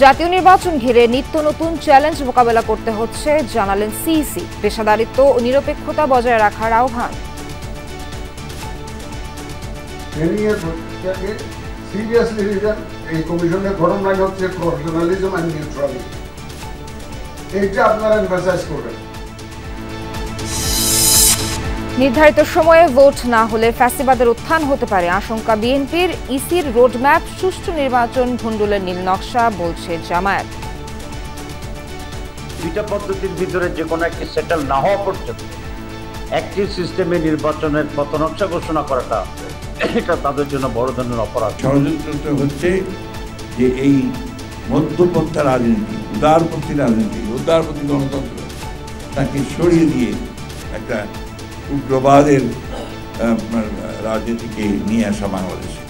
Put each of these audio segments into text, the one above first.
জাতীয় নির্বাচন ঘিরে নিত্য নতুন চ্যালেঞ্জ মোকাবেলা করতে হচ্ছে জানালেন সিইসি। পেশাদারিত্ব ও নিরপেক্ষতা বজায় রাখার আহ্বান। সিরিয়াসলি নিবেন। এই কমিশনের গঠন লাইন হচ্ছে প্রফেশনালিজম এন্ড নিউট্রালিটি। এইটা আপনারা এমফাসাইজ করবেন। নির্ধারিত সময়ে ভোট না হলে ফ্যাসিবাদের উত্থান হতে পারে আশঙ্কা বিএনপির। ইসির রোডম্যাপ, সুষ্ঠু নির্বাচন ভণ্ডুলের নীল নকশা, বলছে জামায়াত। দুইটা পদ্ধতির ভিতরে যে কোনো একটি সেটেল না হওয়া পর্যন্ত একটি সিস্টেমে নির্বাচনের পথনকশা ঘোষণা করাটা এটা তাদের জন্য বড় ধরনের অপরাধ। ষড়যন্ত্র হচ্ছে যে এই মধ্যপন্থা রাজনীতি, উদারপন্থী রাজনীতি, উদারপন্থী গণতন্ত্র তাকে সরিয়ে দিয়ে একটা উগ্রবাদের রাজনীতিকে নিয়ে আসা বাংলাদেশে।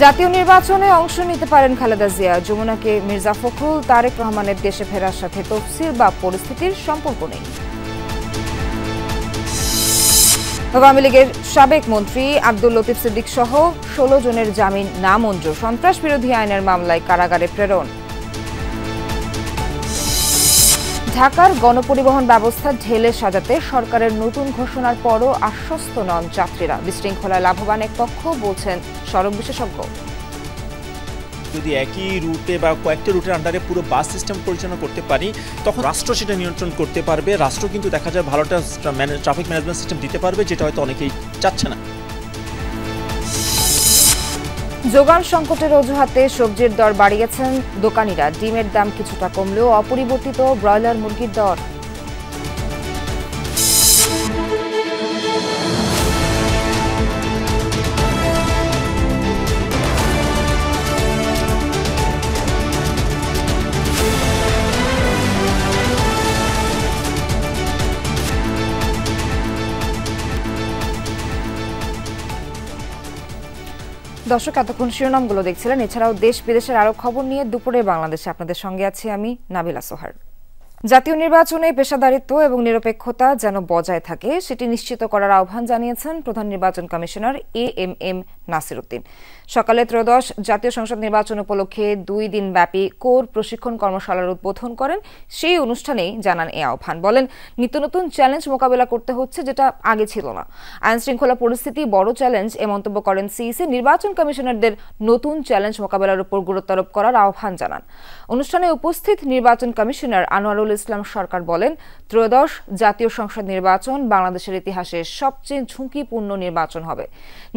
জাতীয় নির্বাচনে অংশ নিতে পারেন খালেদা জিয়া। যমুনাকে মির্জা ফখরুল, তারেক রহমানের দেশে ফেরার সাথে তফসিল বা পরিস্থিতির সম্পর্ক নেই। আওয়ামী লীগের সাবেক মন্ত্রী আব্দুল লতিফ সিদ্দিক সহ 16 জনের জামিন নামঞ্জুর। সন্ত্রাস বিরোধী আইনের মামলায় কারাগারে প্রেরণ। ঢাকার গণপরিবহন ব্যবস্থা ঢেলে সাজাতে সরকারের নতুন ঘোষণার পরও আশ্বস্ত নন যাত্রীরা। বিশৃঙ্খলায় লাভবান এক পক্ষ, বলছেন সড়ক বিশেষজ্ঞ। যদি একই রুটে বা কয়েকটা রুটের আন্ডারে পুরো বাস সিস্টেম পরিচালনা করতে পারি, তখন রাষ্ট্র সেটা নিয়ন্ত্রণ করতে পারবে। রাষ্ট্র কিন্তু দেখা যায় ভালোটা ট্রাফিক ম্যানেজমেন্ট সিস্টেম দিতে পারবে, যেটা হয়তো অনেকেই চাচ্ছে না। যোগান সংকটের অজুহাতে সবজির দর বাড়িয়েছেন দোকানিরা। ডিমের দাম কিছুটা কমলেও অপরিবর্তিত ব্রয়লার মুরগির দর। দর্শক, এতক্ষণ শিরোনামগুলো দেখছিলেন। এছাড়াও দেশ বিদেশের আরো খবর নিয়ে দুপুরে বাংলাদেশে আপনাদের সঙ্গে আছি আমি নাবিলা সোহার। জাতীয় নির্বাচনে পেশাদারিত্ব এবং নিরপেক্ষতা যেন বজায় থাকে সেটি নিশ্চিত করার আহ্বান জানিয়েছেন প্রধান নির্বাচন কমিশনার এএমএম নাসির উদ্দিন। সকালে ত্রয়োদশ জাতীয় সংসদ নির্বাচন উপলক্ষে 2 দিন ব্যাপী কোর প্রশিক্ষণ কর্মশালার উদ্বোধন করেন। সেই অনুষ্ঠানেই জানান এ আহ্বান। বলেন, নিত্য নতুন চ্যালেঞ্জ মোকাবেলা করতে হচ্ছে, যেটা আগে ছিল না। আইন শৃঙ্খলা পরিস্থিতি বড় চ্যালেঞ্জ এ মন্তব্য করেন সিইসি। নির্বাচন কমিশনারদের নতুন চ্যালেঞ্জ মোকাবেলার উপর গুরুত্ব আরোপ করার আহ্বান জানান। অনুষ্ঠানে উপস্থিত নির্বাচন কমিশনার আনোয়ারুল ইসলাম সরকার বলেন, ত্রয়োদশ জাতীয় সংসদ নির্বাচন বাংলাদেশের ইতিহাসে সবচেয়ে ঝুঁকিপূর্ণ নির্বাচন হবে।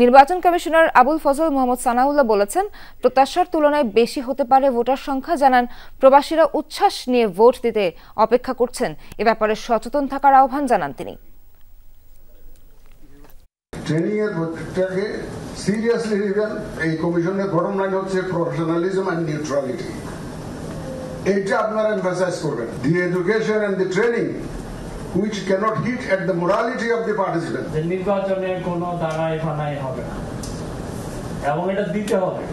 নির্বাচন কমিশনার আবুল ফজল মোহাম্মদ সানাউল্লাহ বলেছেন, প্রত্যাশার তুলনায় বেশি হতে পারে ভোটার সংখ্যা। জানান, প্রবাসীরা উচ্ছ্বাস নিয়ে ভোট দিতে অপেক্ষা করছেন। এ ব্যাপারে সচেতন থাকার আহ্বান জানান তিনি। ট্রেনিং এর প্রত্যেকটাকে সিরিয়াসলি নেবেন। এই কমিশনের গঠন লাইন হচ্ছে প্রফেশনালিজম এন্ড নিউট্রালিটি। এইটা আপনারা এমফাসাইজ করবেন। The education and the training which cannot hit at the morality of the participant. নির্বাচনে কোনো দাঁড়াই ফানাই হবে না এবং এটা দিতে হবে।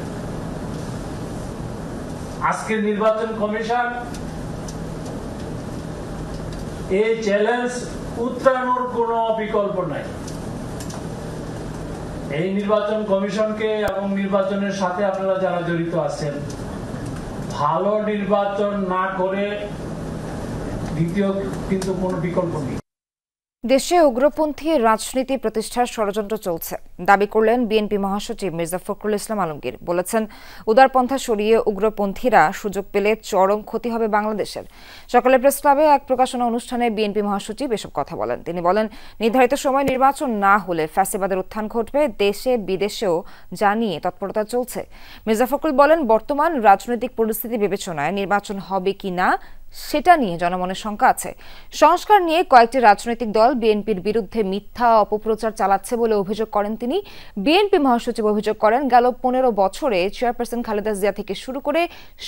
আজকের নির্বাচন কমিশন এই চ্যালেঞ্জ উত্তরানোর কোনো বিকল্প নাই। এই নির্বাচন কমিশনকে এবং নির্বাচনের সাথে আপনারা যারা জড়িত আছেন, ভালো নির্বাচন না করে দ্বিতীয় কিন্তু কোনো বিকল্প নেই। দেশে উগ্রপন্থী রাজনীতি প্রতিষ্ঠার ষড়যন্ত্র চলছে দাবি করলেন বিএনপি মহাসচিব মির্জা ফখরুল ইসলাম আলমগীর। বলেছেন, উদারপন্থা সরিয়ে উগ্রপন্থীরা সুযোগ পেলে চরম ক্ষতি হবে বাংলাদেশের। সকালে প্রেস ক্লাবে এক প্রকাশনা অনুষ্ঠানে বিএনপি মহাসচিব এসব কথা বলেন। তিনি বলেন, নির্ধারিত সময় নির্বাচন না হলে ফ্যাসিবাদের উত্থান ঘটবে। দেশে বিদেশেও জানিয়ে তৎপরতা চলছে। মির্জা ফখরুল বলেন, বর্তমান রাজনৈতিক পরিস্থিতি বিবেচনায় নির্বাচন হবে কি না সেটা নিয়ে জনমনের শঙ্কা আছে। সংস্কার নিয়ে কয়েকটি রাজনৈতিক দল বিএনপির বিরুদ্ধে মিথ্যা অপপ্রচার চালাচ্ছে বলে অভিযোগ করেন তিনি। বিএনপি মহাসচিব অভিযোগ করেন, গেল 15 বছরে চেয়ারপারসন খালেদা জিয়া থেকে শুরু করে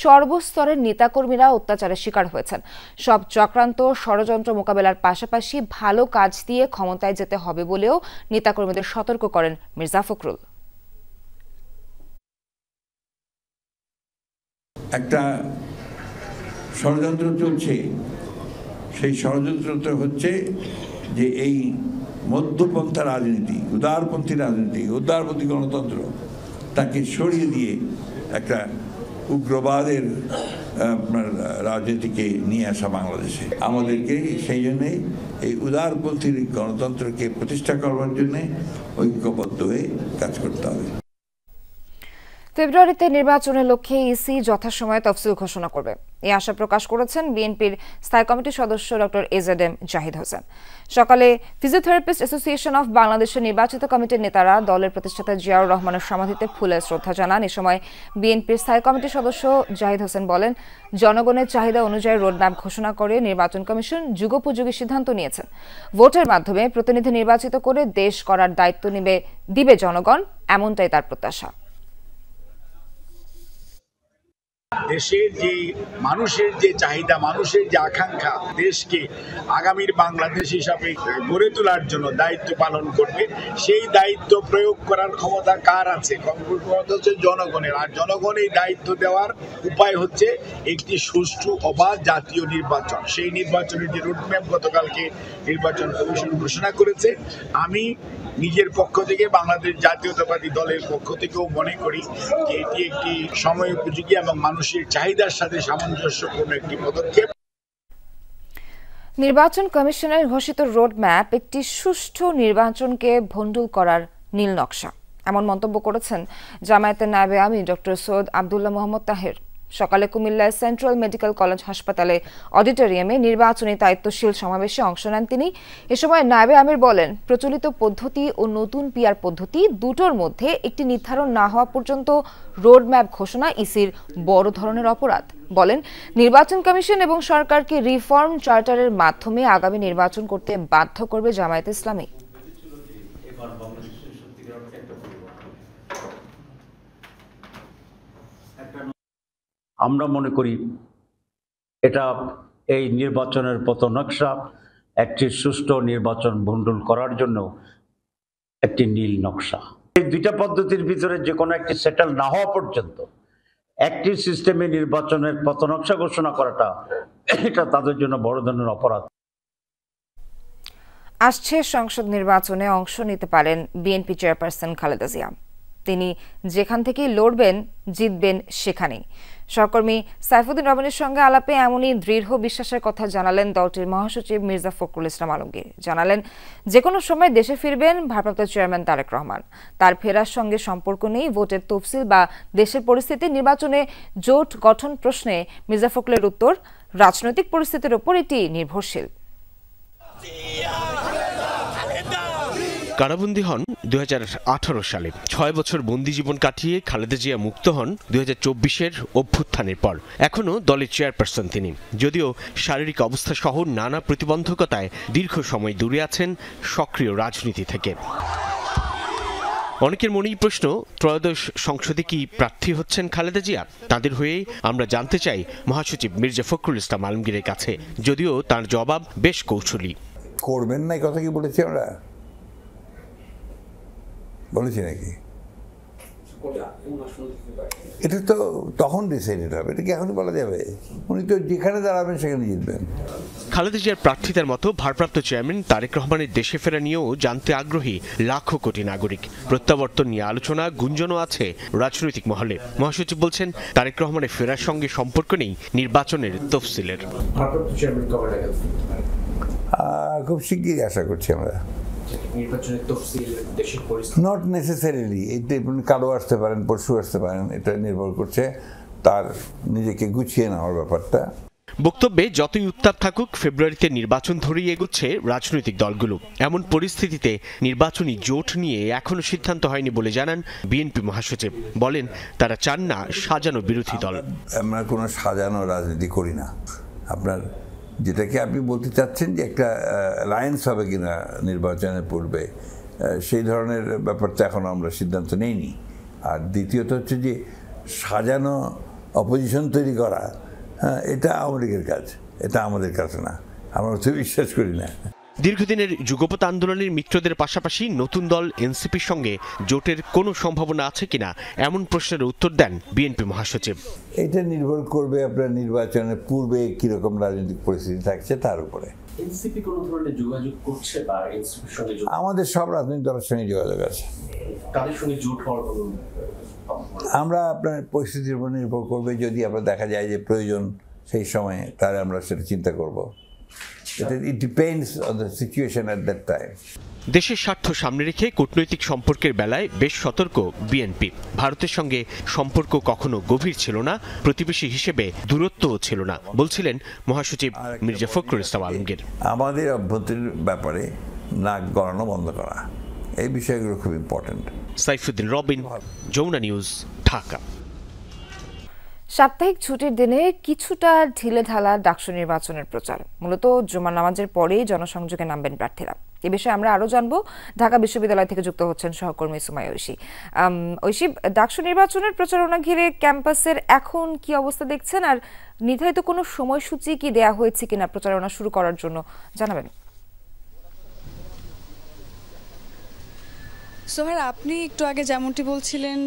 সর্বস্তরের নেতাকর্মীরা অত্যাচারের শিকার হয়েছেন। সব চক্রান্ত ষড়যন্ত্র মোকাবেলার পাশাপাশি ভালো কাজ দিয়ে ক্ষমতায় যেতে হবে বলেও নেতাকর্মীদের সতর্ক করেন মির্জা ফখরুল। একটা ষড়যন্ত্র চলছে, সেই ষড়যন্ত্রটা হচ্ছে যে এই মধ্যপন্থা রাজনীতি, উদারপন্থী রাজনীতি, উদারপন্থী গণতন্ত্র তাকে সরিয়ে দিয়ে একটা উগ্রবাদের রাজনীতিকে নিয়ে আসা বাংলাদেশে। আমাদেরকে সেই জন্যে এই উদারপন্থী গণতন্ত্রকে প্রতিষ্ঠা করবার জন্য ঐক্যবদ্ধ হয়ে কাজ করতে হবে। ফেব্রুয়ারিতে নির্বাচনের লক্ষ্যে ইসি যথাসময়ে তফসিল ঘোষণা করবে এই আশা প্রকাশ করেছেন বিএনপির স্থায়ী কমিটির সদস্য ডক্টর এজেডএম জাহিদ হোসেন। সকালে ফিজিওথেরাপিস্ট অ্যাসোসিয়েশন অফ বাংলাদেশের নির্বাচিত কমিটির নেতারা দলের প্রতিষ্ঠাতা জিয়াউর রহমানের সমাধিতে ফুলের শ্রদ্ধা জানান। এ সময় বিএনপির স্থায়ী কমিটির সদস্য জাহিদ হোসেন বলেন, জনগণের চাহিদা অনুযায়ী রোডম্যাপ ঘোষণা করে নির্বাচন কমিশন যুগোপযোগী সিদ্ধান্ত নিয়েছেন। ভোটের মাধ্যমে প্রতিনিধি নির্বাচিত করে দেশ করার দায়িত্ব দিবে জনগণ, এমনটাই তার প্রত্যাশা। দেশের যে মানুষের যে চাহিদা, মানুষের যে আকাঙ্ক্ষা, দেশকে আগামীর বাংলাদেশ হিসাবে গড়ে তোলার জন্য দায়িত্ব পালন করবে, সেই দায়িত্ব প্রয়োগ করার ক্ষমতা কার আছে? ক্ষমতা হচ্ছে জনগণের। আর জনগণ এই দায়িত্ব দেওয়ার উপায় হচ্ছে একটি সুষ্ঠু অবাধ জাতীয় নির্বাচন। সেই নির্বাচনের যে রোডম্যাপ গতকালকে নির্বাচন কমিশন ঘোষণা করেছে, আমি নিজের পক্ষ থেকে বাংলাদেশ জাতীয়তাবাদী দলের পক্ষ থেকেও মনে করি যে এটি একটি সময় উপযোগী এবং মানুষের চাহিদার সাথে সামঞ্জস্যপূর্ণ একটি পদক্ষেপ। নির্বাচন কমিশনের ঘোষিত রোডম্যাপ একটি সুষ্ঠু নির্বাচনকে ভণ্ডুল করার নীল নকশা, এমন মন্তব্য করেছেন জামায়াতের নায়েবে আমির ডক্টর সৈয়দ আব্দুল্লাহ মোহাম্মদ তাহের। সকালে কুমিল্লার সেন্ট্রাল মেডিকেল কলেজ হাসপাতালে অডিটোরিয়ামে নির্বাচনী দায়িত্বশীল সমাবেশে অংশ নেন তিনি। এ সময় নায়েবে আমির বলেন, প্রচলিত পদ্ধতি ও নতুন পিআর পদ্ধতি দুটোর মধ্যে একটি নির্ধারণ না হওয়া পর্যন্ত রোডম্যাপ ঘোষণা ইসির বড় ধরনের অপরাধ। বলেন, নির্বাচন কমিশন এবং সরকারকে রিফর্ম চার্টারের মাধ্যমে আগামী নির্বাচন করতে বাধ্য করবে জামায়াত ইসলামী। আমরা মনে করি এটা এই নির্বাচনের পথনকশা একটি সুষ্ঠু নির্বাচন ভণ্ডুল করার জন্য একটি নীল নকশা। এই দুইটা পদ্ধতির ভিতরে যে কোনো একটি সেটেল না হওয়া পর্যন্ত একটি সিস্টেমে নির্বাচনের পথনকশা ঘোষণা করাটা এটা তাদের জন্য বড় ধরনের অপরাধ। আসছে সংসদ নির্বাচনে অংশ নিতে পারেন বিএনপি চেয়ারপারসন খালেদা জিয়া। তিনি যেখান থেকেই লড়বেন, জিতবেন সেখানেই। সহকর্মী সাইফুদ্দিন রবিনের সঙ্গে আলাপে এমনই দৃঢ় বিশ্বাসের কথা জানালেন দলটির মহাসচিব মির্জা ফখরুল ইসলাম আলমগীর। জানালেন, যে কোনো সময় দেশে ফিরবেন ভারপ্রাপ্ত চেয়ারম্যান তারেক রহমান। তার ফেরার সঙ্গে সম্পর্ক নেই ভোটের তফসিল বা দেশের পরিস্থিতি। নির্বাচনে জোট গঠন প্রশ্নে মির্জা ফখরুলের উত্তর, রাজনৈতিক পরিস্থিতির উপর এটি নির্ভরশীল। কারাবন্দী হন 2018 সালে। 6 বছর বন্দী জীবন কাটিয়ে খালেদা জিয়া মুক্ত হন 2024-এর অভ্যুত্থানের পর। এখনও দলের চেয়ারপারসন তিনি, যদিও শারীরিক অবস্থা সহ নানা প্রতিবন্ধকতায় দীর্ঘ সময় দূরে আছেন সক্রিয় রাজনীতি থেকে। অনেকের মনেই প্রশ্ন, ত্রয়োদশ সংসদে কি প্রার্থী হচ্ছেন খালেদা জিয়া? তাদের হয়ে আমরা জানতে চাই মহাসচিব মির্জা ফখরুল ইসলাম আলমগীরের কাছে, যদিও তার জবাব বেশ কৌশলী। করবেন না, কথা কি বলেছি আমরা? বলেছি নাকি? এটা তো তখন ডিসাইডেড হবে, এটা কি এখনই বলা যাবে? উনি তো যেখানে দাঁড়াবেন সেখানে জিতবেন। খালেদা জিয়ার প্রার্থিতার মতো ভারপ্রাপ্ত চেয়ারম্যান তারেক রহমানের দেশে ফেরা নিয়েও জানতে আগ্রহী লাখো কোটি নাগরিক। প্রত্যাবর্তন নিয়ে আলোচনা, গুঞ্জনও আছে রাজনৈতিক মহলে। মহাসচিব বলছেন, তারেক রহমানের ফেরার সঙ্গে সম্পর্ক নেই নির্বাচনের তফসিলের। খুব শিগগিরই আশা করছি আমরা। নট নেসেসারিলি, এটা কালো আসতে পারেন, পরশু আসতে পারেন, এটা নির্ভর করছে তার নিজেকে গুছিয়ে নেওয়ার ব্যাপারটা। বক্তব্যে যতই উত্তাপ থাকুক, ফেব্রুয়ারিতে নির্বাচন ধরেই এগোচ্ছে রাজনৈতিক দলগুলো। এমন পরিস্থিতিতে নির্বাচনী জোট নিয়ে এখনো সিদ্ধান্ত হয়নি বলে জানান বিএনপি মহাসচিব। বলেন, তারা চান না সাজানো বিরোধী দল। আমরা কোনো সাজানো রাজনীতি করি না। আপনার যেটাকে আপনি বলতে চাচ্ছেন যে একটা অ্যালায়েন্স হবে কিনা নির্বাচনের পূর্বে, সেই ধরনের ব্যাপারটা এখনো আমরা সিদ্ধান্ত নেইনি। আর দ্বিতীয়ত হচ্ছে যে সাজানো অপোজিশন তৈরি করা, এটা আওয়ামী লীগের কাজ, এটা আমাদের কাছে না, আমরা তো বিশ্বাস করি না। দীর্ঘদিনের যুগপৎ আন্দোলনের মিত্রদের পাশাপাশি নতুন দল এনসিপির সঙ্গে জোটের কোনো সম্ভাবনা আছে কিনা এমন প্রশ্নের উত্তর দেন বিএনপি মহাসচিব। এটা নির্ভর করবে আপনার নির্বাচনের পূর্বে কিরকম রাজনৈতিক পরিস্থিতি থাকছে তার উপরে। এনসিপি কোন ধরনের যোগাযোগ করছে বা এনসিপির সঙ্গে আমাদের সব রাজনৈতিক দলের সঙ্গে যোগাযোগ আছে। তাদের সঙ্গে জোট হওয়ার কোনো আমরা আপনার পরিস্থিতির উপর নির্ভর করবে, যদি আমরা দেখা যায় যে প্রয়োজন সেই সময়ে, তাহলে আমরা সেটা চিন্তা করব। It depends on the situation at that time. দেশের স্বার্থ সামনে রেখে কূটনৈতিক সম্পর্কের বেলায় বেশ সতর্ক বিএনপি। ভারতের সঙ্গে সম্পর্ক কখনো গভীর ছিল না, প্রতিবেশী হিসেবে দূরত্বও ছিল না, বলছিলেন মহাসচিব মির্জা ফখরুল ইসলাম আলমগীর। আমাদের অভ্যন্তরীণ ব্যাপারে নাক গলানো বন্ধ করা, এই বিষয়গুলো খুব ইম্পর্টেন্ট। সাইফুদ্দিন রবিন, যমুনা নিউজ, ঢাকা। সাপ্তাহিক ছুটির দিনে কিছুটা ঢিলে ঢালা ডাকসু নির্বাচনের প্রচার, মূলত জুমার নামাজের পরেই জনসংযোগে নামবেন প্রার্থীরা। এ বিষয়ে আমরা আরো জানবো। ঢাকা বিশ্ববিদ্যালয় থেকে যুক্ত হচ্ছেন সহকর্মী সুমাইয়া ঐশী। ঐশী, ডাকসু নির্বাচনের প্রচারণা ঘিরে ক্যাম্পাসের এখন কি অবস্থা দেখছেন, আর নির্ধারিত কোনো সময়সূচি কি দেয়া হয়েছে কিনা প্রচারণা শুরু করার জন্য জানাবেন? সোহার, আপনি একটু আগে যেমনটি বলছিলেন,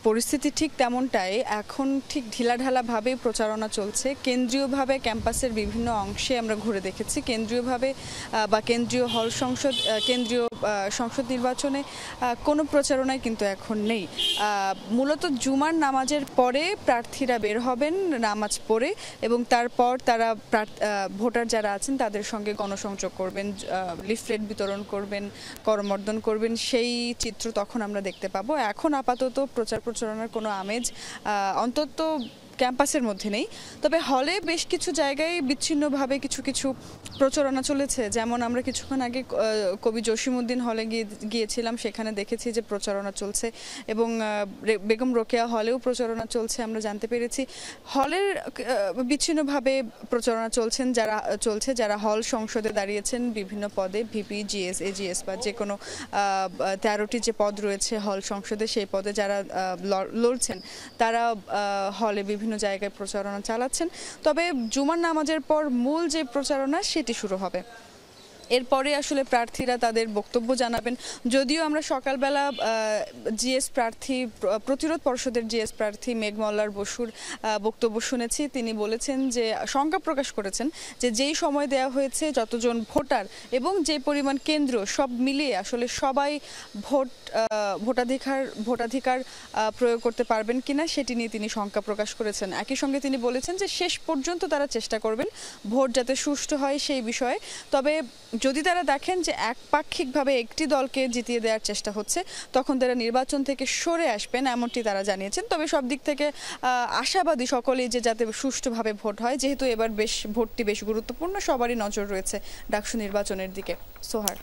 পরিস্থিতি ঠিক তেমনটাই। এখন ঠিক ঢিলাঢালাভাবে প্রচারণা চলছে। কেন্দ্রীয়ভাবে ক্যাম্পাসের বিভিন্ন অংশে আমরা ঘুরে দেখেছি। কেন্দ্রীয়ভাবে বা কেন্দ্রীয় কেন্দ্রীয় সংসদ নির্বাচনে কোনো প্রচারণাই কিন্তু এখন নেই। মূলত জুমার নামাজের পরে প্রার্থীরা বের হবেন নামাজ পড়ে, এবং তারপর তারা ভোটার যারা আছেন তাদের সঙ্গে গণসংযোগ করবেন, লিফলেট বিতরণ করবেন, করমর্দন করবেন। সেই চিত্র তখন আমরা দেখতে পাবো। এখন আপাতত প্রচারণার কোনো আমেজ অন্তত ক্যাম্পাসের মধ্যে নেই। তবে হলে বেশ কিছু জায়গায় বিচ্ছিন্নভাবে কিছু কিছু প্রচারণা চলেছে। যেমন আমরা কিছুক্ষণ আগে কবি জসিমউদ্দিন হলে গিয়েছিলাম, সেখানে দেখেছি যে প্রচারণা চলছে, এবং বেগম রোকেয়া হলেও প্রচারণা চলছে আমরা জানতে পেরেছি। হলের বিচ্ছিন্নভাবে প্রচারণা যারা হল সংসদে দাঁড়িয়েছেন বিভিন্ন পদে, ভিপি, জিএস, এজিএস বা যে কোনো 13টি যে পদ রয়েছে হল সংসদে, সেই পদে যারা লড়ছেন তারা হলে বিভিন্ন জায়গায় প্রচারণা চালাচ্ছেন। তবে জুমার নামাজের পর মূল যে প্রচারণা সেটি শুরু হবে। এরপরে আসলে প্রার্থীরা তাদের বক্তব্য জানাবেন। যদিও আমরা সকালবেলা জিএস প্রার্থী, প্রতিরোধ পর্ষদের জিএস প্রার্থী মেঘমল্লার বসুর বক্তব্য শুনেছি। তিনি বলেছেন যে, শঙ্কা প্রকাশ করেছেন যে যেই সময় দেওয়া হয়েছে, যতজন ভোটার এবং যে পরিমাণ কেন্দ্র, সব মিলিয়ে আসলে সবাই ভোটাধিকার প্রয়োগ করতে পারবেন কিনা সেটি নিয়ে তিনি শঙ্কা প্রকাশ করেছেন। একই সঙ্গে তিনি বলেছেন যে শেষ পর্যন্ত তারা চেষ্টা করবেন ভোট যাতে সুষ্ঠু হয় সেই বিষয়ে। তবে যদি তারা দেখেন যে একপাক্ষিকভাবে একটি দলকে জিতিয়ে দেওয়ার চেষ্টা হচ্ছে, তখন তারা নির্বাচন থেকে সরে আসবেন, এমনটি তারা জানিয়েছেন। তবে সব দিক থেকে আশাবাদী সকলেই যে যাতে সুষ্ঠুভাবে ভোট হয়, যেহেতু এবার ভোটটি বেশ গুরুত্বপূর্ণ, সবারই নজর রয়েছে ডাকসু নির্বাচনের দিকে। সোহার,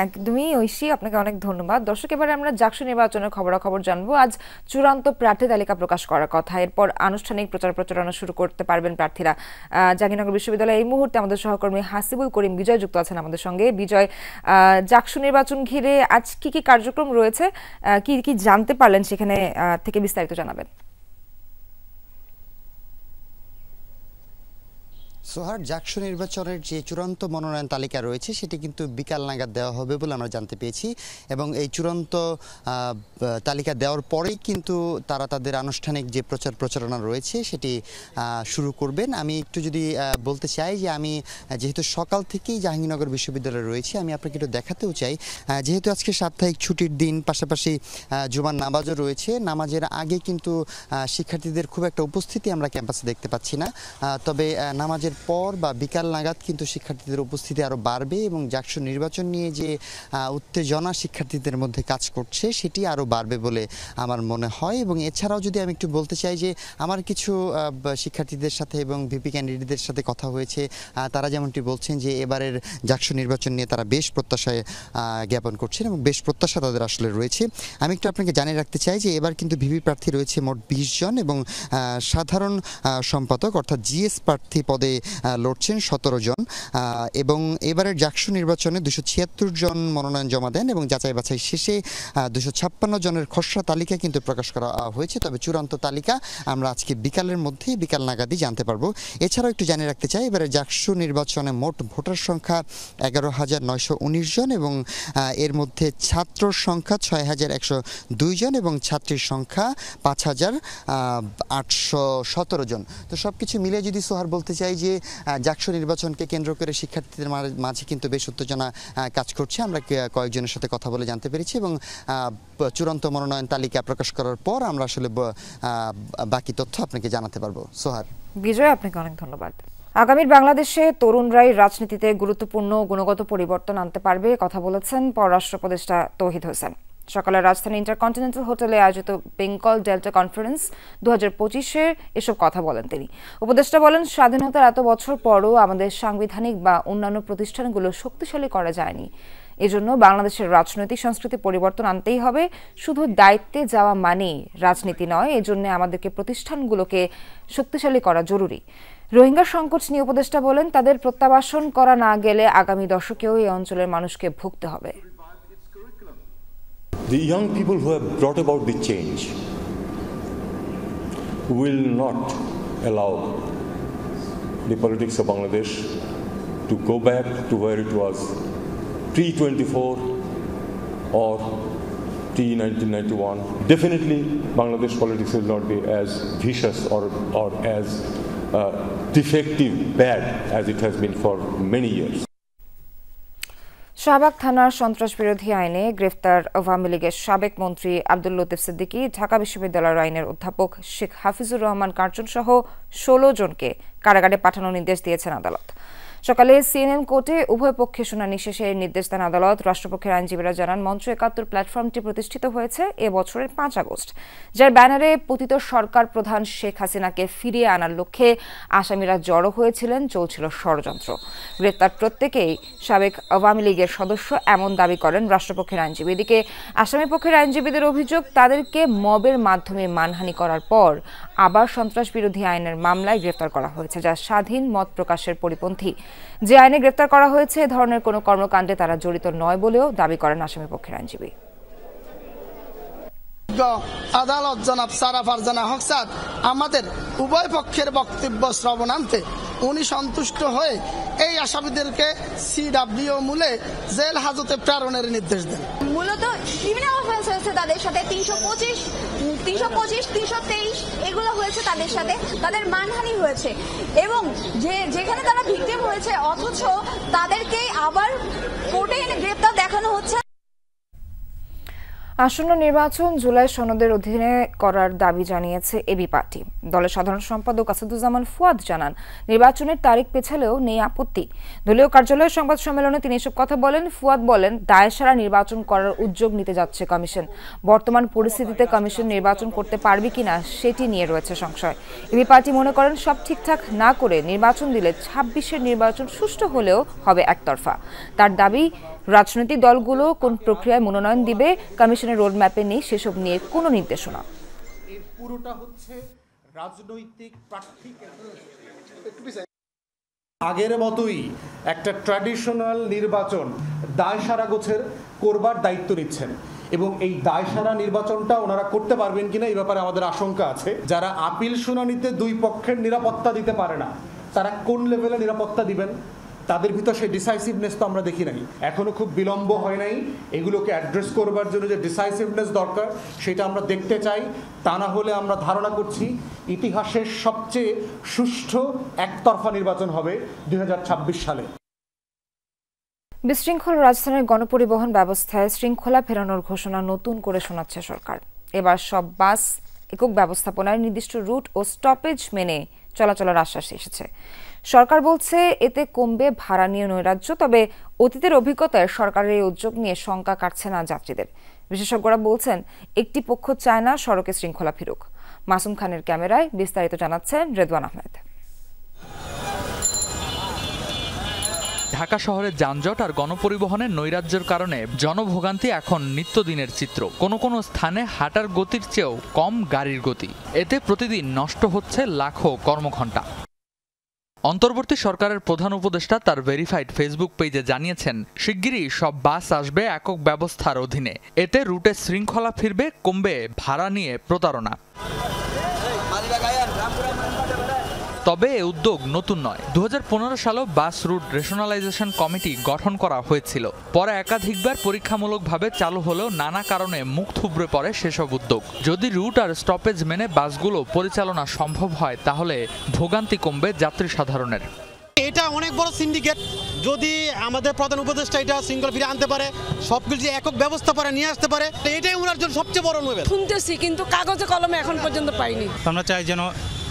একদমই ঐশী, আপনাকে অনেক ধন্যবাদ। দর্শক, এবারে আমরা ডাকসু নির্বাচনের খবরাখবর জানবো। আজ চূড়ান্ত প্রার্থী তালিকা প্রকাশ করার কথা, এরপর আনুষ্ঠানিক প্রচারণা শুরু করতে পারবেন প্রার্থীরা। জাহাঙ্গীরনগর বিশ্ববিদ্যালয়ে এই মুহূর্তে আমাদের সহকর্মী হাসিবুল করিম বিজয় যুক্ত আছেন আমাদের সঙ্গে। বিজয়, ডাকসু নির্বাচন ঘিরে আজ কি কি কার্যক্রম রয়েছে, কি কি জানতে পারলেন সেখানে থেকে বিস্তারিত জানাবেন। সোহার, ডাকসু নির্বাচনের যে চূড়ান্ত মনোনয়ন তালিকা রয়েছে সেটি কিন্তু বিকাল নাগাদ দেওয়া হবে বলে আমরা জানতে পেয়েছি, এবং এই চূড়ান্ত তালিকা দেওয়ার পরেই কিন্তু তারা তাদের আনুষ্ঠানিক যে প্রচারণা রয়েছে সেটি শুরু করবেন। আমি একটু যদি বলতে চাই যে আমি যেহেতু সকাল থেকেই জাহাঙ্গীরনগর বিশ্ববিদ্যালয়ে রয়েছি, আমি আপনাকে একটু দেখাতেও চাই, যেহেতু আজকে সাপ্তাহিক ছুটির দিন, পাশাপাশি জুমার নামাজও রয়েছে। নামাজের আগে কিন্তু শিক্ষার্থীদের খুব একটা উপস্থিতি আমরা ক্যাম্পাসে দেখতে পাচ্ছি না। তবে নামাজের পর বা বিকাল নাগাদ কিন্তু শিক্ষার্থীদের উপস্থিতি আরও বাড়বে, এবং ডাকসু নির্বাচন নিয়ে যে উত্তেজনা শিক্ষার্থীদের মধ্যে কাজ করছে সেটি আরও বাড়বে বলে আমার মনে হয়। এবং এছাড়াও যদি আমি একটু বলতে চাই যে আমার কিছু শিক্ষার্থীদের সাথে এবং ভিপি ক্যান্ডিডেটদের সাথে কথা হয়েছে, তারা যেমনটি বলছেন যে এবারের ডাকসু নির্বাচন নিয়ে তারা বেশ প্রত্যাশায় জ্ঞাপন করছেন এবং বেশ প্রত্যাশা তাদের আসলে রয়েছে। আমি একটু আপনাকে জানিয়ে রাখতে চাই যে এবার কিন্তু ভিপি প্রার্থী রয়েছে মোট 20 জন, এবং সাধারণ সম্পাদক অর্থাৎ জিএস প্রার্থী পদে লড়ছেন 17 জন, এবং এবারের ডাকসু নির্বাচনে 276 জন মনোনয়ন জমা দেন, এবং যাচাই বাছাই শেষে 256 জনের খসড়া তালিকা কিন্তু প্রকাশ করা হয়েছে। তবে চূড়ান্ত তালিকা আমরা আজকে বিকাল নাগাদই জানতে পারবো। এছাড়াও একটু জানিয়ে রাখতে চাই, এবারে ডাকসু নির্বাচনে মোট ভোটার সংখ্যা 11,919 জন, এবং এর মধ্যে ছাত্রর সংখ্যা 6,102 জন, এবং ছাত্রীর সংখ্যা 5,817 জন। তো সব কিছু মিলে যদি সোহার বলতে চাই যে জাকসু নির্বাচনকে কেন্দ্র করে শিক্ষার্থীদের মাঝে কিন্তু বেশ উত্তেজনা কাজ করছে। আমরা কয়েকজনের সাথে কথা বলে জানতে পেরেছি এবং চূড়ান্ত মনোনয়ন তালিকা প্রকাশ করার পর আমরা আসলে বাকি তথ্য আপনাকে জানাতে পারবো। সোহার। বিজয়, আপনাকে অনেক ধন্যবাদ। আগামীর বাংলাদেশে তরুণরাই রাজনীতিতে গুরুত্বপূর্ণ গুণগত পরিবর্তন আনতে পারবে কথা বলেছেন পররাষ্ট্র উপদেষ্টা তৌহিদ হোসেন। সকালে রাজধানী ইন্টারকন্টিনেন্টাল হোটেলে আয়োজিত বেঙ্গল ডেল্টা কনফারেন্স 2025-এর এসব কথা বলেন তিনি। উপদেষ্টা বলেন, স্বাধীনতার এত বছর পরও আমাদের সাংবিধানিক বা অন্যান্য প্রতিষ্ঠানগুলো শক্তিশালী করা যায়নি। এজন্য বাংলাদেশের রাজনৈতিক সংস্কৃতি পরিবর্তন আনতেই হবে। শুধু দায়িত্বে যাওয়া মানেই রাজনীতি নয়, এজন্য আমাদেরকে প্রতিষ্ঠানগুলোকে শক্তিশালী করা জরুরি। রোহিঙ্গা সংকট নিয়ে উপদেষ্টা বলেন, তাদের প্রত্যাবাসন করা না গেলে আগামী দশকেও এই অঞ্চলের মানুষকে ভুগতে হবে। The young people who have brought about the change will not allow the politics of Bangladesh to go back to where it was pre-24 or pre-1991. Definitely, Bangladesh politics will not be as vicious or as defective, bad as it has been for many years. Shahbag থানার সন্ত্রাস বিরোধী আইনে গ্রেফতার আওয়ামী লীগের সাবেক মন্ত্রী আব্দুল লতিফ সিদ্দিকী, ঢাকা বিশ্ববিদ্যালয়ের আইনের অধ্যাপক শেখ হাফিজুর রহমান কার্জন সহ 16 জনকে কারাগারে পাঠানোর নির্দেশ দিয়েছেন আদালত। সকালে সিএনএন কোর্টে উভয় পক্ষে শুনানি শেষে নির্দেশ দেন আদালত। রাষ্ট্রপক্ষের আইনজীবীরা জানান, মঞ্চ ৭১ প্ল্যাটফর্মটি প্রতিষ্ঠিত হয়েছে এ বছরের 5 আগস্ট, যার ব্যানারে পতিত সরকার প্রধান শেখ হাসিনাকে ফিরিয়ে আনার লক্ষ্যে আসামিরা জড়ো হয়েছিলেন, চলছিল ষড়যন্ত্র। গ্রেপ্তার প্রত্যেকেই সাবেক আওয়ামী লীগের সদস্য এমন দাবি করেন রাষ্ট্রপক্ষের আইনজীবী। এদিকে আসামি পক্ষের আইনজীবীদের অভিযোগ, তাদেরকে মবের মাধ্যমে মানহানি করার পর আবার সন্ত্রাস বিরোধী আইনের মামলায় গ্রেফতার করা হয়েছে, যা স্বাধীন মত প্রকাশের পরিপন্থী। যে আইনে গ্রেফতার করা হয়েছে এ ধরনের কোনো কর্মকাণ্ডে তারা জড়িত নয় বলেও দাবি করেন আসামি পক্ষের আইনজীবী। আদালত জনাব সারা ফারজানা হকসাদ আমাদের উভয় পক্ষের বক্তব্য শ্রবণান্তে উনি সন্তুষ্ট হয়ে এই আসামিদেরকে সিডব্লিউ মূলে জেল হাজতে প্রেরণের নির্দেশ দেন। মূলত ক্রিমিনাল অফেন্স হয়েছে তাদের সাথে 325, 323 এগুলো হয়েছে তাদের সাথে, তাদের মানহানি হয়েছে এবং যেখানে তারা ভিকটিম হয়েছে অথচ তাদেরকে আবার কোর্টে এনে গ্রেপ্তার দেখানো হচ্ছে। আসন্ন নির্বাচন জুলাই সনদের অধীনে করার দাবি জানিয়েছে এবি পার্টি। দলের সাধারণ সম্পাদক আসাদুজ্জামান ফুয়াদ জানান, নির্বাচনের তারিখ পেছালেও নেই আপত্তি। দলীয় কার্যালয়ের সংবাদ সম্মেলনে তিনি এসব কথা বলেন। ফুয়াদ বলেন, দায়সারা নির্বাচন করার উদ্যোগ নিতে যাচ্ছে কমিশন। বর্তমান পরিস্থিতিতে কমিশন নির্বাচন করতে পারবে কিনা সেটি নিয়ে রয়েছে সংশয়। এবি পার্টি মনে করেন, সব ঠিকঠাক না করে নির্বাচন দিলে 26-এর নির্বাচন সুষ্ঠু হলেও হবে একতরফা। তার দাবি, রাজনৈতিক দলগুলো কোন প্রক্রিয়ায় মনোনয়ন দিবে কমিশনের রোডম্যাপে নেই সেসব নিয়ে কোনো নির্দেশনা। এর পুরোটা হচ্ছে রাজনৈতিক প্রার্থী। আগের মতোই একটা ট্র্যাডিশনাল নির্বাচন দায়সারা গোছের করবার দায়িত্ব নিচ্ছেন এবং এই দায়সারা নির্বাচনটা ওনারা করতে পারবেন কিনা এই ব্যাপারে আমাদের আশঙ্কা আছে। যারা আপিল শুনানিতে দুই পক্ষের নিরাপত্তা দিতে পারে না, তারা কোন লেভেলে নিরাপত্তা দিবেন? তাদের ভিতর সেই ডিসাইসিভনেস তো আমরা দেখি নাই, এখনো খুব বিলম্ব হয় নাই। এগুলোকে অ্যাড্রেস করবার জন্য যে ডিসাইসিভনেস দরকার সেটা আমরা দেখতে চাই। তা না হলে আমরা ধারণা করছি ইতিহাসের সবচেয়ে সুষ্ঠু একতরফা নির্বাচন হবে 2026 সালে। বিশৃঙ্খল রাজধানীর গণপরিবহন ব্যবস্থায় শৃঙ্খলা ফেরানোর ঘোষণা নতুন করে শোনাচ্ছে সরকার। এবার সব বাস একক ব্যবস্থাপনায় নির্দিষ্ট রুট ও স্টপেজ মেনে চলাচলের আশ্বাস এসেছে। সরকার বলছে এতে কমবে ভাড়া নিয়ে নৈরাজ্য। তবে অতীতের অভিজ্ঞতায় সরকারের এই উদ্যোগ নিয়ে শঙ্কা কাটছে না যাত্রীদের। বিশেষজ্ঞরা বলছেন, একটি পক্ষ চায় না সড়কে শৃঙ্খলা ফিরুক। মাসুম খানের ক্যামেরায় বিস্তারিত জানাচ্ছেন রেদওয়ান আহমেদ। ঢাকা শহরের যানজট আর গণপরিবহনের নৈরাজ্যের কারণে জনভোগান্তি এখন নিত্যদিনের চিত্র। কোনো কোনো স্থানে হাঁটার গতির চেয়েও কম গাড়ির গতি। এতে প্রতিদিন নষ্ট হচ্ছে লাখো কর্মঘণ্টা। অন্তর্বর্তী সরকারের প্রধান উপদেষ্টা তার ভেরিফাইড ফেসবুক পেজে জানিয়েছেন, শিগগিরই সব বাস আসবে একক ব্যবস্থার অধীনে। এতে রুটে শৃঙ্খলা ফিরবে, কমবে ভাড়া নিয়ে প্রতারণা। তবে এ উদ্যোগ নতুন নয়। 2015 সালেও বাস রুট রেশনালাইজেশন কমিটি গঠন করা হয়েছিল। পরে একাধিকবার পরীক্ষামূলকভাবে চালু হলেও নানা কারণে মুখ থুবড়ে পড়ে সেসব উদ্যোগ। যদি রুট আর স্টপেজ মেনে বাসগুলো পরিচালনা সম্ভব হয় তাহলে ভোগান্তি কমবে যাত্রী সাধারণের। অনেক বড় সিন্ডিকেট। যদি আমাদের প্রধান উপদেষ্টা এটা শৃঙ্খলা ফিরে আনতে পারে, সবকিছু একক ব্যবস্থা করে নিয়ে আসতে পারে, এটাই ওনার জন্য সবচেয়ে বড় নোবেল। শুনতেছি কিন্তু কাগজে কলমে এখন পর্যন্ত পাইনি। আমরা চাই যেন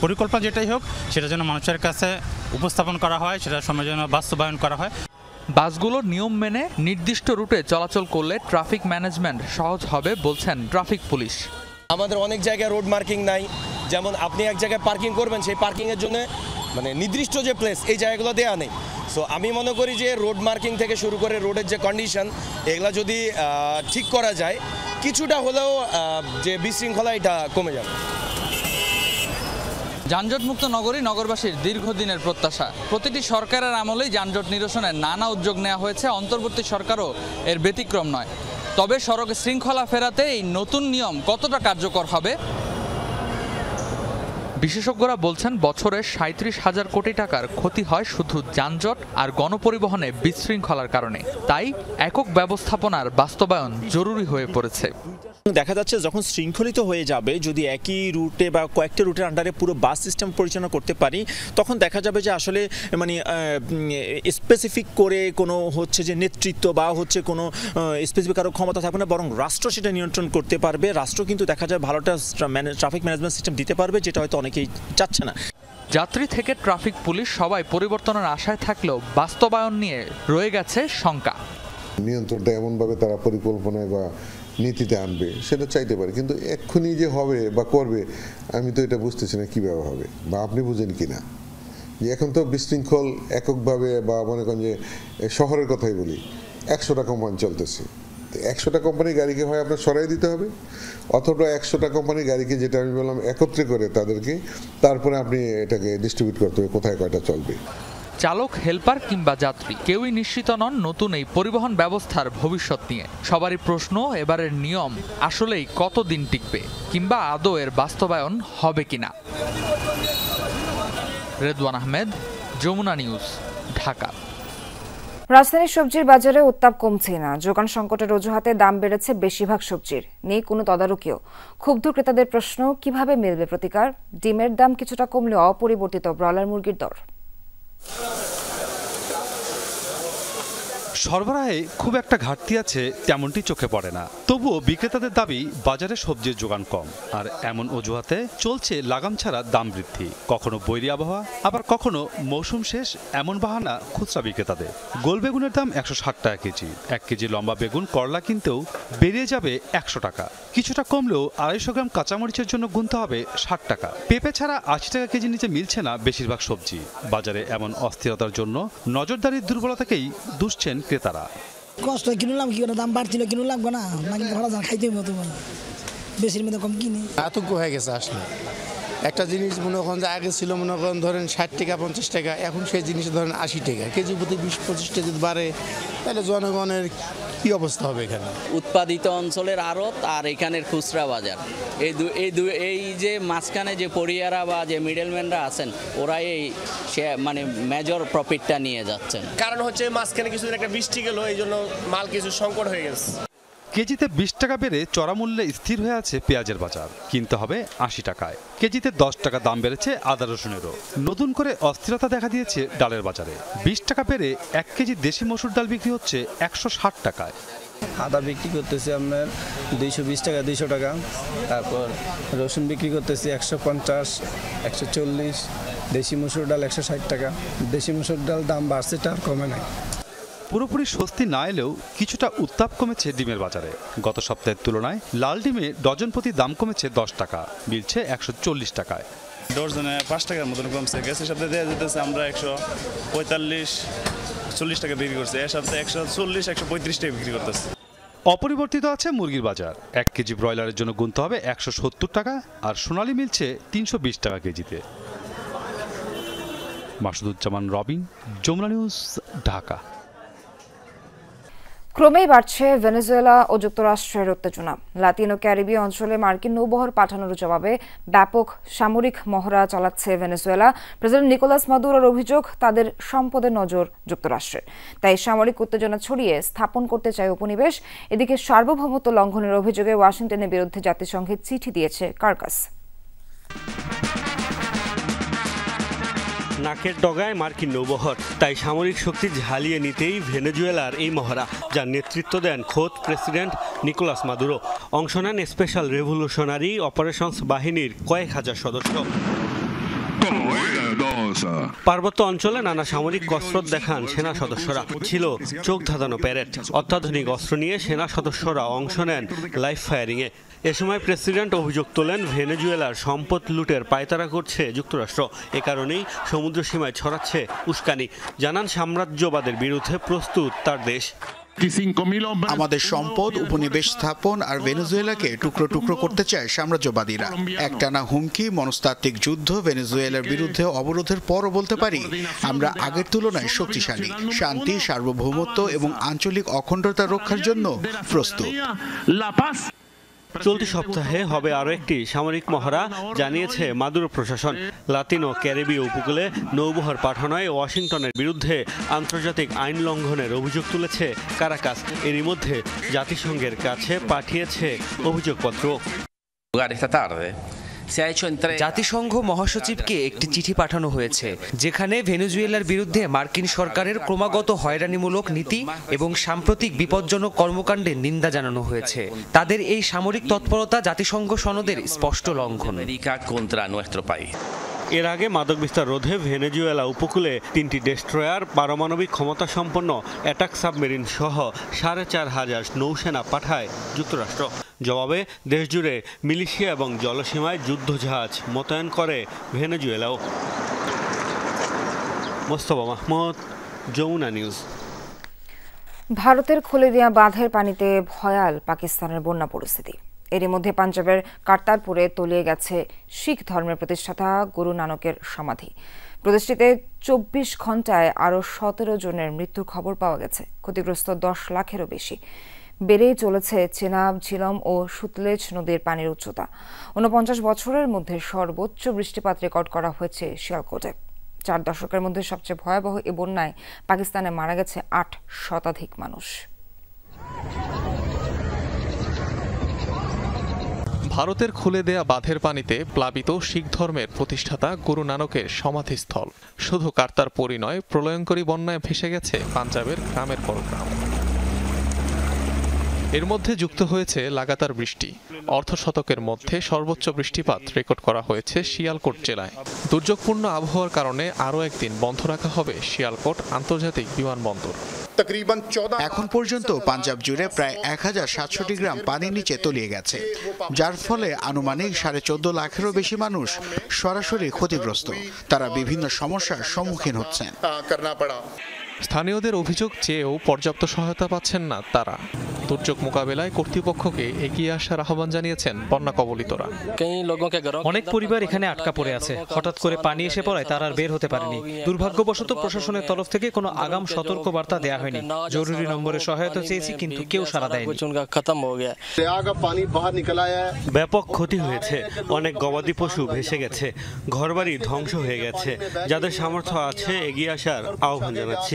পরিকল্পনা যেটাই হোক সেটা যেন মানুষের কাছে উপস্থাপন করা হয়, সেটা সময় যেন বাস্তবায়ন করা হয়। বাসগুলো নিয়ম মেনে নির্দিষ্ট রুটে চলাচল করলে ট্রাফিক ম্যানেজমেন্ট সহজ হবে বলছেন ট্রাফিক পুলিশ। আমাদের অনেক জায়গায় রোড মার্কিং নাই, যেমন আপনি এক জায়গায় পার্কিং করবেন, সেই পার্কিংয়ের জন্য মানে নির্দিষ্ট যে প্লেস এই জায়গাগুলো দেওয়া নেই। সো আমি মনে করি যে রোড মার্কিং থেকে শুরু করে রোডের যে কন্ডিশন এগুলো যদি ঠিক করা যায়, কিছুটা হলেও যে বিশৃঙ্খলা এটা কমে যাবে। যানজটমুক্ত নগরী নগরবাসীর দীর্ঘদিনের প্রত্যাশা। প্রতিটি সরকারের আমলেই যানজট নিরসনে নানা উদ্যোগ নেওয়া হয়েছে, অন্তর্বর্তী সরকারও এর ব্যতিক্রম নয়। তবে সড়কে শৃঙ্খলা ফেরাতে এই নতুন নিয়ম কতটা কার্যকর হবে? বিশেষজ্ঞরা বলছেন বছরে 37,000 কোটি টাকার ক্ষতি হয় শুধু যানজট আর গণপরিবহনে বিশৃঙ্খলার কারণে। তাই একক ব্যবস্থাপনার বাস্তবায়ন জরুরি হয়ে পড়েছে। দেখা যাচ্ছে যখন শৃঙ্খলিত হয়ে যাবে, যদি একই রুটে বা কয়েকটা রুটের আন্ডারে পুরো বাস সিস্টেম পরিচালনা করতে পারি, তখন দেখা যাবে যে আসলে মানে স্পেসিফিক করে কোনো হচ্ছে যে নেতৃত্ব বা হচ্ছে কোনো স্পেসিফিক আরও ক্ষমতা থাকবে না, বরং রাষ্ট্র সেটা নিয়ন্ত্রণ করতে পারবে। রাষ্ট্র কিন্তু দেখা যায় ভালোটা ট্রাফিক ম্যানেজমেন্ট সিস্টেম দিতে পারবে, যেটা হয়তো অনেকেই চাচ্ছে না। যাত্রী থেকে ট্রাফিক পুলিশ সবাই পরিবর্তনের আশায় থাকলেও বাস্তবায়ন নিয়ে রয়ে গেছে শঙ্কা। নিয়ন্ত্রণটা এমনভাবে তারা পরিকল্পনায় বা নীতিতে আনবে সেটা চাইতে পারে, কিন্তু এক্ষুনি যে হবে বা করবে আমি তো এটা বুঝতেছি না কীভাবে হবে, বা আপনি বুঝেন কি না। যে এখন তো বিশৃঙ্খল এককভাবে, বা মনে করেন যে শহরের কথাই বলি, 100টা কোম্পানি চলতেছে, 100টা কোম্পানির গাড়িকে হয় আপনার সরাই দিতে হবে, অথবা 100টা কোম্পানির গাড়িকে, যেটা আমি বললাম, একত্রে করে তাদেরকে তারপরে আপনি এটাকে ডিস্ট্রিবিউট করতে হবে কোথায় কয়টা চলবে। চালক, হেলপার কিংবা যাত্রী কেউই নিশ্চিত নন নতুন এই পরিবহন ব্যবস্থার ভবিষ্যৎ নিয়ে। সবারই প্রশ্ন, এবারের নিয়ম আসলেই কতদিন টিকবে, কিংবা আদৌ এর বাস্তবায়ন হবে কিনা। রেদওয়ান আহমেদ, যমুনা নিউজ, ঢাকা। রাজধানীর সবজির বাজারে উত্তাপ কমছে না। যোগান সংকটের অজুহাতে দাম বেড়েছে বেশিরভাগ সবজির, নেই কোনো তদারকিও। ক্ষুব্ধ ক্রেতাদের প্রশ্ন, কিভাবে মিলবে প্রতিকার? ডিমের দাম কিছুটা কমলেও অপরিবর্তিত ব্রয়লার মুরগির দর। সরবরাহে খুব একটা ঘাটতি আছে তেমনটি চোখে পড়ে না, তবুও বিক্রেতাদের দাবি বাজারে সবজির যোগান কম, আর এমন অজুহাতে চলছে লাগাম ছাড়া দাম বৃদ্ধি। কখনো বৈরী আবহাওয়া, আবার কখনো মৌসুম শেষ, এমন বাহানা খুচরা বিক্রেতাদের। গোল বেগুনের দাম 160 টাকা কেজি। 1 কেজি লম্বা বেগুন করলা কিনতেও বেরিয়ে যাবে 100 টাকা। কিছুটা কমলেও 250 গ্রাম কাঁচামরিচের জন্য গুনতে হবে 60 টাকা। পেঁপে ছাড়া 80 টাকা কেজি নিচে মিলছে না বেশিরভাগ সবজি। বাজারে এমন অস্থিরতার জন্য নজরদারির দুর্বলতাকেই দুষছেন ক্রেতারা। কষ্ট কিনলাম, কি করে দাম বাড়ছিল, কিনে লাগবে না, না কিনতে ভালো খাইতে হবে, বেশির মধ্যে কম কিনে আতঙ্ক হয়ে গেছে। আসলে একটা জিনিস মনে করেন যে আগে ছিল মনে করেন ধরেন 60 টাকা 50 টাকা, এখন সেই জিনিস ধরেন 80 টাকা কেজি, প্রতি 20-25 টাকা যদি বাড়ে তাহলে জনগণের কি অবস্থা হবে? এখানে উৎপাদিত অঞ্চলের আড়ত আর এখানের খুচরা বাজার, এই যে মাঝখানে যে পরিয়ারা বা যে মিডলম্যানরা আছেন, ওরাই এই মানে মেজর প্রফিটটা নিয়ে যাচ্ছেন। কারণ হচ্ছে মাঝখানে কিছুদিন একটা বৃষ্টি গেল, এই জন্য মাল কিছু সংকট হয়ে গেছে। কেজিতে 20 টাকা বেড়ে চড়া মূল্যে স্থির হয়ে আছে পেঁয়াজের বাজার, কিনতে হবে 80 টাকায়। কেজিতে 10 টাকা দাম বেড়েছে আদা রসুনেরও। নতুন করে অস্থিরতা দেখা দিয়েছে ডালের বাজারে। 20 টাকা বেড়ে 1 কেজি দেশি মসুর ডাল বিক্রি হচ্ছে 160 টাকায়। আদা বিক্রি করতেছি আপনার 220 টাকা 200 টাকা, তারপর রসুন বিক্রি করতেছি 150 140, দেশি মসুর ডাল 160 টাকা। দেশি মসুর ডাল দাম বাড়ছে, তার কমে নাই। পুরোপুরি স্বস্তি না এলেও কিছুটা উত্তাপ কমেছে ডিমের বাজারে। গত সপ্তাহের তুলনায় লাল ডিমে ডজন প্রতি দাম কমেছে 10 টাকা, মিলছে 140 টাকায়। ডজনে 5 টাকার মতন কমছে। গেছে সপ্তাহে দেওয়া যেতেছে আমরা 145-40 টাকা বিক্রি করছি, এর সপ্তাহে 140-135 টাকা বিক্রি করতেছে। অপরিবর্তিত আছে মুরগির বাজার। 1 কেজি ব্রয়লারের জন্য গুনতে হবে 170 টাকা, আর সোনালী মিলছে 320 টাকা কেজিতে। মাসুদুজ্জামান রবিন, যমুনা নিউজ, ঢাকা। ক্রমেই বাড়ছে ভেনেজুয়েলা ও যুক্তরাষ্ট্রের উত্তেজনা। লাতিন ও ক্যারিবীয় অঞ্চলে মার্কিন নৌবহর পাঠানোর জবাবে ব্যাপক সামরিক মহড়া চালাচ্ছে ভেনেজুয়েলা। প্রেসিডেন্ট নিকোলাস মাদুরোর অভিযোগ, তাদের সম্পদের নজর যুক্তরাষ্ট্রের, তাই সামরিক উত্তেজনা ছড়িয়ে স্থাপন করতে চায় উপনিবেশ। এদিকে সার্বভৌমত্ব লঙ্ঘনের অভিযোগে ওয়াশিংটনের বিরুদ্ধে জাতিসংঘে চিঠি দিয়েছে কার্কাস। নাকের ডগায় মার্কিন নৌবহর, তাই সামরিক শক্তি ঝালিয়ে নিতেই ভেনেজুয়েলার এই মহড়া, যার নেতৃত্ব দেন খোদ প্রেসিডেন্ট নিকোলাস মাদুরো। অংশ নেন স্পেশাল রেভলিউশনারি অপারেশনস বাহিনীর কয়েক হাজার সদস্য। পার্বত্য অঞ্চলে নানা সামরিক কসরত দেখান সেনা সদস্যরা। ছিল চোখ ধাঁধানো প্যারেড। অত্যাধুনিক অস্ত্র নিয়ে সেনা সদস্যরা অংশ নেন লাইভ ফায়ারিংয়ে। এ সময় প্রেসিডেন্ট অভিযোগ তোলেন ভেনেজুয়েলার সম্পদ লুটের পায়তারা করছে যুক্তরাষ্ট্র। এ কারণেই সমুদ্র সীমায় ছড়াচ্ছে উস্কানি। জানান সাম্রাজ্যবাদের বিরুদ্ধে প্রস্তুত তার দেশ। আমাদের সম্পদ, উপনিবেশ স্থাপন আর ভেনেজুয়েলাকে টুকরো টুকরো করতে চায় সাম্রাজ্যবাদীরা। একটানা হুমকি, মনস্তাত্ত্বিক যুদ্ধ। ভেনেজুয়েলার বিরুদ্ধে অবরোধের পরও বলতে পারি আমরা আগের তুলনায় শক্তিশালী। শান্তি, সার্বভৌমত্ব এবং আঞ্চলিক অখণ্ডতা রক্ষার জন্য প্রস্তুত। চলতি সপ্তাহে হবে আরও একটি সামরিক মহড়া, জানিয়েছে মাদুরো প্রশাসন। লাতিন ও ক্যারিবীয় উপকূলে নৌবহর পাঠানোয় ওয়াশিংটনের বিরুদ্ধে আন্তর্জাতিক আইন লঙ্ঘনের অভিযোগ তুলেছে কারাকাস। এরই মধ্যে জাতিসংঘের কাছে পাঠিয়েছে অভিযোগপত্র। জাতিসংঘ মহাসচিবকে একটি চিঠি পাঠানো হয়েছে, যেখানে ভেনেজুয়েলার বিরুদ্ধে মার্কিন সরকারের ক্রমাগত হয়রানিমূলক নীতি এবং সাম্প্রতিক বিপজ্জনক কর্মকাণ্ডের নিন্দা জানানো হয়েছে। তাদের এই সামরিক তৎপরতা জাতিসংঘ সনদের স্পষ্ট লঙ্ঘন। এর আগে মাদক বিস্তার রোধে ভেনেজুয়েলা উপকূলে 3টি ডেস্ট্রয়ার, পারমাণবিক ক্ষমতা সম্পন্ন অ্যাটাক সাবমেরিন সহ 4500 নৌসেনা পাঠায় যুক্তরাষ্ট্র। জবাবে দেশজুড়ে মিলিশিয়া এবং জলসীমায় যুদ্ধজাহাজ মোতায়েন করে ভেনেজুয়েলাও। মোস্তফা মাহমুদ, যমুনা নিউজ। ভারতের খুলেদিয়া বাঁধের পানিতে ভয়াল পাকিস্তানের বন্যা পরিস্থিতি। এরই মধ্যে পাঞ্জাবের কারতারপুরে তলিয়ে গেছে শিখ ধর্মের প্রতিষ্ঠাতা গুরু নানকের সমাধি। প্রদেশটিতে 24 ঘন্টায় আরও 17 জনের মৃত্যুর খবর পাওয়া গেছে। ক্ষতিগ্রস্ত 10 লাখেরও বেশি। বেড়েই চলেছে চেনাব, ঝিলম ও সুতলেজ নদীর পানির উচ্চতা। 49 বছরের মধ্যে সর্বোচ্চ বৃষ্টিপাত রেকর্ড করা হয়েছে শিয়ালকোটে। 4 দশকের মধ্যে সবচেয়ে ভয়াবহ এ বন্যায় পাকিস্তানে মারা গেছে 8 শতাধিক মানুষ। ভারতের খুলে দেয়া বাঁধের পানিতে প্লাবিত শিখ ধর্মের প্রতিষ্ঠাতা গুরু নানকের সমাধিস্থল। শুধু কারতারপুরই নয়, প্রলয়ঙ্করী বন্যায় ভেসে গেছে পাঞ্জাবের গ্রামের পর গ্রাম। এর মধ্যে যুক্ত হয়েছে লাগাতার বৃষ্টি। অর্ধশতকের মধ্যে সর্বোচ্চ বৃষ্টিপাত রেকর্ড করা হয়েছে শিয়ালকোট জেলায়। দুর্যোগপূর্ণ আবহাওয়ার কারণে আরও একদিন বন্ধ রাখা হবে শিয়ালকোট আন্তর্জাতিক বিমানবন্দর। এখন পর্যন্ত পাঞ্জাব জুড়ে প্রায় 1700টি গ্রাম পানির নিচে তলিয়ে গেছে, যার ফলে আনুমানিক 14.5 লাখেরও বেশি মানুষ সরাসরি ক্ষতিগ্রস্ত। তারা বিভিন্ন সমস্যার সম্মুখীন হচ্ছেন। স্থানীয়দের অভিযোগ চেয়েও পর্যাপ্ত সহায়তা পাচ্ছেন না তারা। দুর্যোগ মোকাবেলায় কর্তৃপক্ষকে এগিয়ে আসার আহ্বান জানিয়েছেন বন্যা কবলিতরা। অনেক পরিবার এখানে আটকা পড়ে আছে। হঠাৎ করে পানি এসে পড়ায় তারা আর বের হতে পারেনি। দুর্ভাগ্যবশত প্রশাসনের তরফ থেকে কোনো আগাম সতর্ক বার্তা দেওয়া হয়নি। জরুরি নম্বরে সহায়তা চেয়েছি, কিন্তু কেউ সাড়া দেয়নি। ব্যাপক ক্ষতি হয়েছে। অনেক গবাদি পশু ভেসে গেছে, ঘরবাড়ি ধ্বংস হয়ে গেছে। যাদের সামর্থ্য আছে এগিয়ে আসার আহ্বান জানাচ্ছি।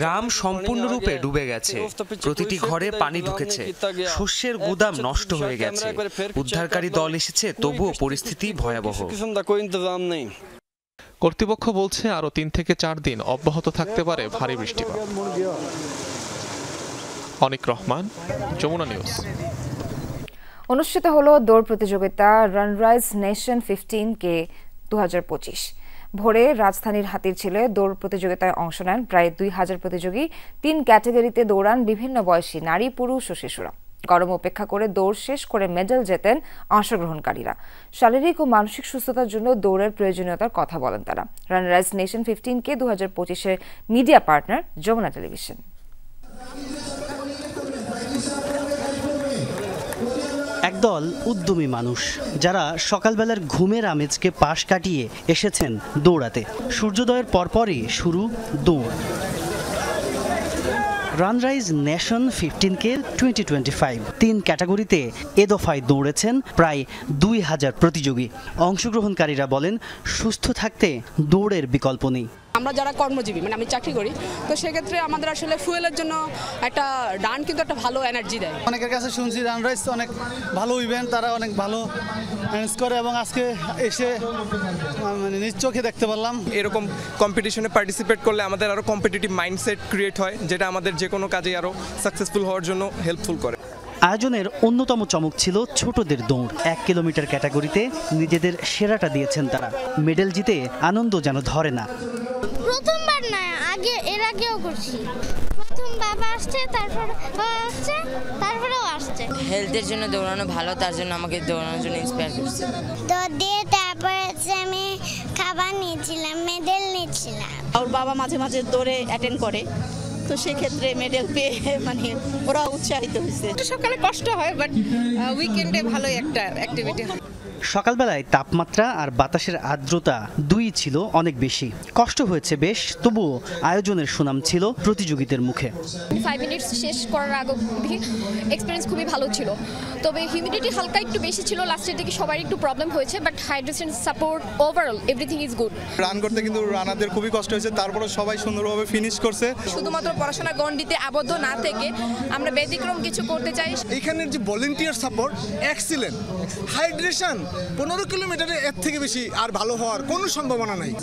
গ্রাম সম্পূর্ণরূপে ডুবে গেছে। প্রতিটি ঘরে পানি ঢুকেছে। শস্যের গুদাম নষ্ট হয়ে গেছে। উদ্ধারকারী দল এসেছে, তবুও পরিস্থিতি ভয়াবহ। কর্তৃপক্ষ বলছে আরো 3 থেকে 4 দিন অব্যাহত থাকতে পারে ভারী বৃষ্টিপাত। অনিক রহমান, যমুনা নিউজ। অনুষ্ঠিত হলো দৌড় প্রতিযোগিতা রানরাইজ নেশন 15K 2025। ভোরে রাজধানীর হাতিরঝিলে দৌড় প্রতিযোগিতায় অংশ নেন প্রায় 2000 প্রতিযোগী। 3 ক্যাটাগরিতে দৌড়ান বিভিন্ন বয়সী নারী, পুরুষ ও শিশুরা। গরম উপেক্ষা করে দৌড় শেষ করে মেডেল জেতেন অংশগ্রহণকারীরা। শারীরিক ও মানসিক সুস্থতার জন্য দৌড়ের প্রয়োজনীয়তার কথা বলেন তারা। রানরাইজ নেশন 15K 2025-এর মিডিয়া পার্টনার যমুনা টেলিভিশন। একদল উদ্যমী মানুষ যারা সকালবেলার ঘুমের আমেজকে পাশ কাটিয়ে এসেছেন দৌড়াতে। সূর্যোদয়ের পরপরই শুরু দৌড়। রানরাইজ নেশন 15K 2025 3 ক্যাটাগরিতে এ দফায় দৌড়েছেন প্রায় 2000 প্রতিযোগী। অংশগ্রহণকারীরা বলেন সুস্থ থাকতে দৌড়ের বিকল্প নেই। আমরা যারা কর্মজীবী মানে আমি চাকরি করি, তো সেক্ষেত্রে আমাদের আসলে ফুয়েলের জন্য একটা রান কিন্তু একটা ভালো এনার্জি দেয়। অনেকের কাছে শুনছি রানরাইজ অনেক ভালো ইভেন্ট, তারা অনেক ভালো ম্যানেজ করে এবং আজকে এসে মানে নিজ চোখে দেখতে পারলাম। এরকম কম্পিটিশনে পার্টিসিপেট করলে আমাদের আরও কম্পিটিটিভ মাইন্ডসেট ক্রিয়েট হয়, যেটা আমাদের যে কোনো কাজে আরও সাকসেসফুল হওয়ার জন্য হেল্পফুল করে। আয়োজনের অন্যতম চমক ছিল ছোটদের দৌড়। 1 কিলোমিটার ক্যাটাগরিতে নিজেদের সেরাটা দিয়েছেন তারা। মেডেল জিতে আনন্দ যেন ধরে না। প্রথমবার না, এর আগেও করছি। প্রথম বাবা আসছে, তারপরেও আসছে। হেলথের জন্য দৌড়ানো ভালো, তার জন্য আমাকে দৌড়ানোর জন্য ইন্সপায়ার করছে। তো তারপরে আমি খাবার নিয়েছিলাম, মেডেল নিয়েছিলাম। ওর বাবা মাঝে মাঝে দৌড়ে অ্যাটেন্ড করে, তো সেক্ষেত্রে মেডেল পেয়ে মানে ওরা উৎসাহিত হয়েছে। সকালে কষ্ট হয়, বাট উইকেন্ডে ভালো একটা অ্যাক্টিভিটি হয়। সকালবেলায় তাপমাত্রা আর বাতাসের আর্দ্রতা দুই ছিল অনেক বেশি। কষ্ট হয়েছে বেশ, তবুও আয়োজনের সুনাম ছিল প্রতিযোগীদের মুখে। 5 মিনিট শেষ করার আগে এক্সপিরিয়েন্স খুবই ভালো ছিল, তবে হিউমিডিটি হালকা একটু বেশি ছিল। লাস্টের দিকে সবার একটু প্রবলেম হয়েছে, but hydration support overall everything is good. Run করতে কিন্তু রানারদের খুবই কষ্ট হয়েছে, তারপরে সবাই সুন্দরভাবে ফিনিশ করছে। শুধুমাত্র পড়াশোনা গণ্ডিতে আবদ্ধ না থেকে আমরা ব্যতিক্রম কিছু করতে চাই। এখানের যে ভলেন্টিয়ার সাপোর্ট এক্সিলেন্ট, হাইড্রেশন 15 কিলোমিটারে এর থেকে বেশি আর ভালো হওয়ার কোনো সম্ভাবনা নাই।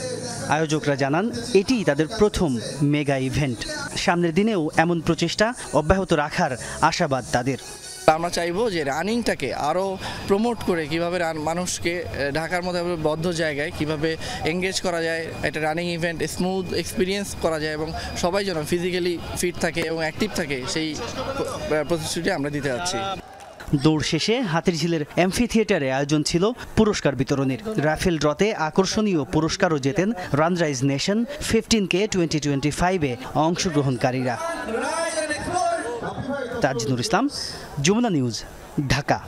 আয়োজকরা জানান এটিই তাদের প্রথম মেগা ইভেন্ট। সামনের দিনেও এমন প্রচেষ্টা অব্যাহত রাখার আশাবাদ তাদের। আমরা চাইবো যে রানিংটাকে আরও প্রমোট করে কিভাবে মানুষকে ঢাকার মধ্যে বদ্ধ জায়গায় কিভাবে এঙ্গেজ করা যায়, একটা রানিং ইভেন্ট স্মুথ এক্সপিরিয়েন্স করা যায় এবং সবাই যেন ফিজিক্যালি ফিট থাকে এবং অ্যাক্টিভ থাকে, সেই প্রতিশ্রুতি আমরা দিতে যাচ্ছি। দৌড় শেষে হাতিরঝিলের অ্যাম্ফি থিয়েটারে আয়োজন ছিল পুরস্কার বিতরণের। রাফেল ড্রতে আকর্ষণীয় পুরস্কারও জেতেন রানরাইজ নেশন 15K 2025-এ অংশগ্রহণকারীরা। তাজনুর ইসলাম, যমুনা নিউজ, ঢাকা।